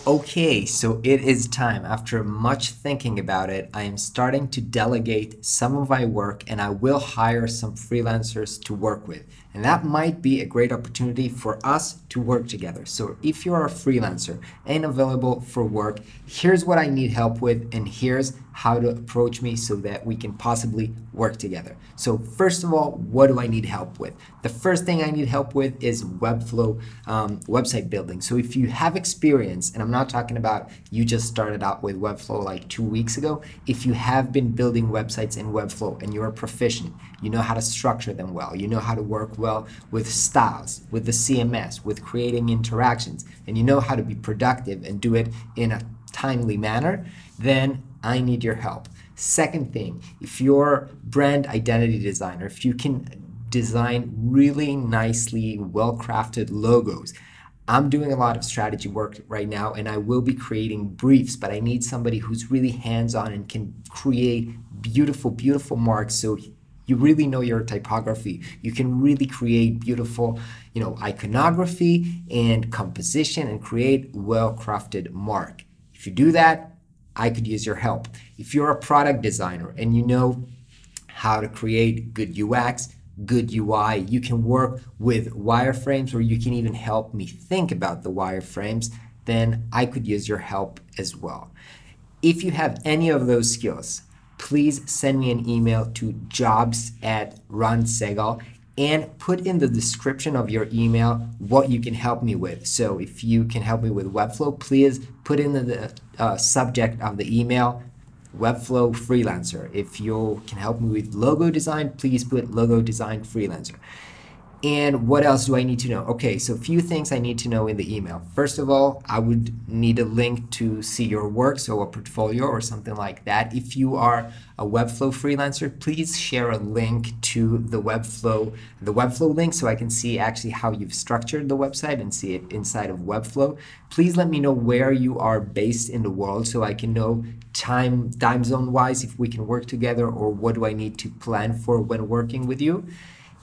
Okay, so it is time. After much thinking about it, I am starting to delegate some of my work and I will hire some freelancers to work with. And that might be a great opportunity for us to work together. So if you're a freelancer and available for work, here's what I need help with and here's how to approach me so that we can possibly work together. So first of all, what do I need help with? The first thing I need help with is Webflow website building. So if you have experience, and I'm not talking about you just started out with Webflow like 2 weeks ago, if you have been building websites in Webflow and you're proficient, you know how to structure them well, you know how to work well with styles, with the CMS, with creating interactions, and you know how to be productive and do it in a timely manner, then I need your help. Second thing, if you're brand identity designer, if you can design really nicely well-crafted logos. I'm doing a lot of strategy work right now and I will be creating briefs, but I need somebody who's really hands-on and can create beautiful, beautiful marks so you really know your typography. You can really create beautiful, iconography and composition and create well-crafted mark. If you do that, I could use your help. If you're a product designer and you know how to create good UX, good UI, you can work with wireframes or you can even help me think about the wireframes, then I could use your help as well. If you have any of those skills, please send me an email to jobs@ronsegal and put in the description of your email what you can help me with. So if you can help me with Webflow, please put in the subject of the email Webflow freelancer. If you can help me with logo design, please put logo design freelancer. And what else do I need to know? Okay, so a few things I need to know in the email. First of all, I would need a link to see your work, so a portfolio or something like that. If you are a Webflow freelancer, please share a link to the Webflow link so I can see actually how you've structured the website and see it inside of Webflow. Please let me know where you are based in the world so I can know time zone wise if we can work together or what do I need to plan for when working with you.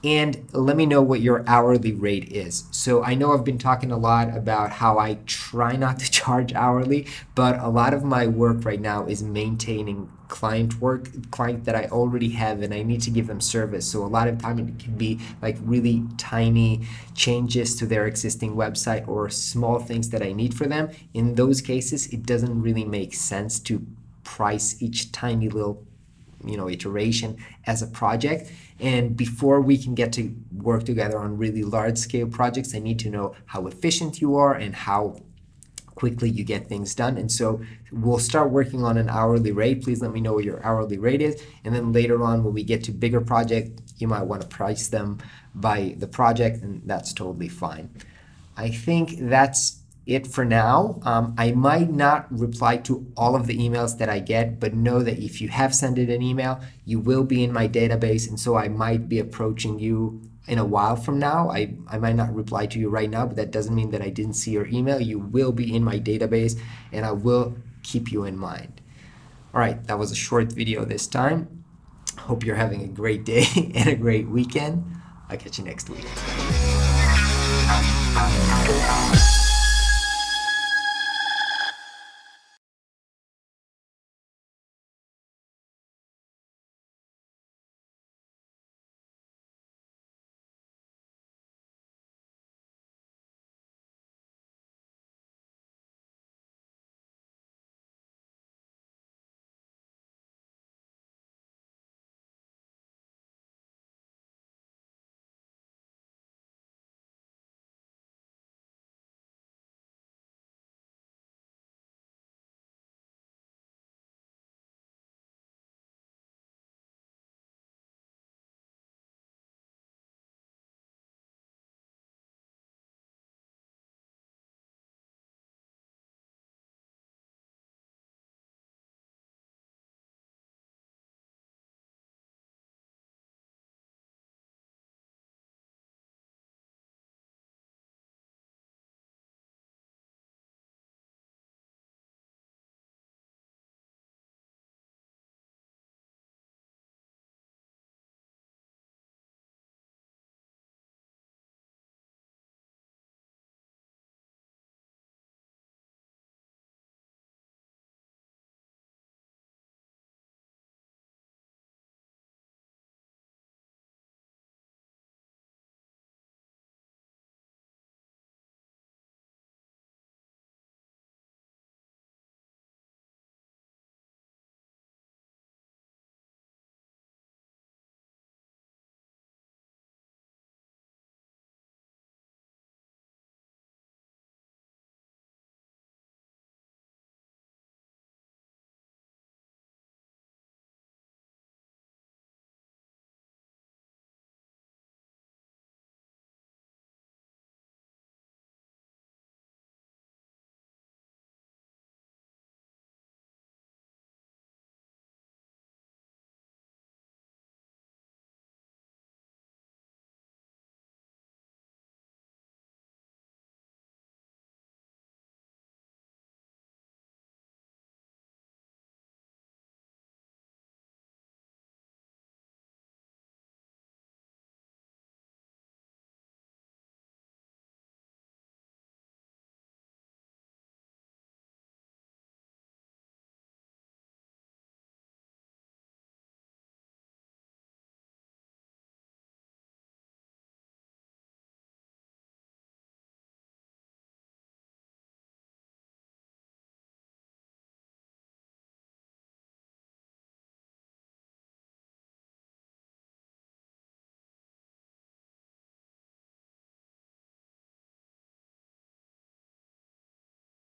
And let me know what your hourly rate is. So I know I've been talking a lot about how I try not to charge hourly, but a lot of my work right now is maintaining client that I already have and I need to give them service. So a lot of time it can be like really tiny changes to their existing website or small things that I need for them. In those cases, it doesn't really make sense to price each tiny little iteration as a project. And before we can get to work together on really large scale projects, I need to know how efficient you are and how quickly you get things done. And so we'll start working on an hourly rate. Please let me know what your hourly rate is. And then later on, when we get to bigger projects, you might want to price them by the project, and that's totally fine. I think that's it for now. I might not reply to all of the emails that I get, but know that if you have sent it an email, you will be in my database, and so I might be approaching you in a while from now. I might not reply to you right now, but that doesn't mean that I didn't see your email. You will be in my database, and I will keep you in mind. All right, that was a short video this time. Hope you're having a great day and a great weekend. I'll catch you next week.